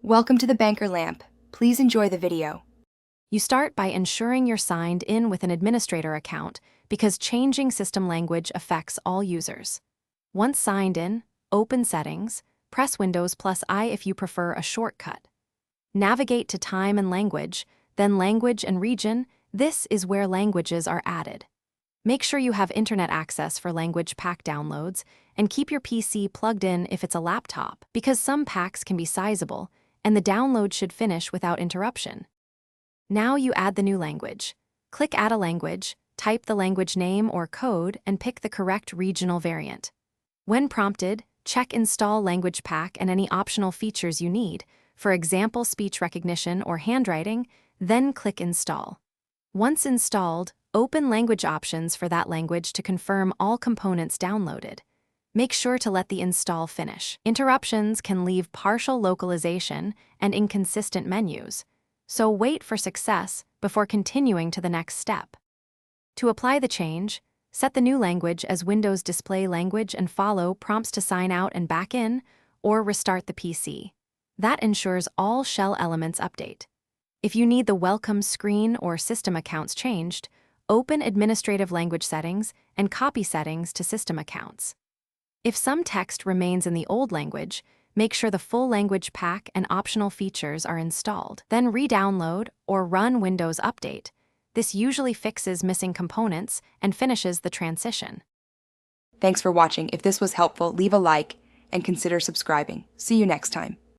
Welcome to the Banker Lamp. Please enjoy the video. You start by ensuring you're signed in with an administrator account because changing system language affects all users. Once signed in, open Settings, press Windows+I if you prefer a shortcut. Navigate to Time and Language, then Language and Region. This is where languages are added. Make sure you have internet access for language pack downloads and keep your PC plugged in if it's a laptop, because some packs can be sizable and the download should finish without interruption. Now you add the new language. Click Add a Language, type the language name or code, and pick the correct regional variant. When prompted, check Install Language Pack and any optional features you need, for example speech recognition or handwriting, then click Install. Once installed, open Language Options for that language to confirm all components downloaded. Make sure to let the install finish. Interruptions can leave partial localization and inconsistent menus, so wait for success before continuing to the next step. To apply the change, set the new language as Windows Display Language and follow prompts to sign out and back in, or restart the PC. That ensures all shell elements update. If you need the welcome screen or system accounts changed, open Administrative Language Settings and copy settings to system accounts. If some text remains in the old language, make sure the full language pack and optional features are installed. Then re-download or run Windows Update. This usually fixes missing components and finishes the transition. Thanks for watching. If this was helpful, leave a like and consider subscribing. See you next time.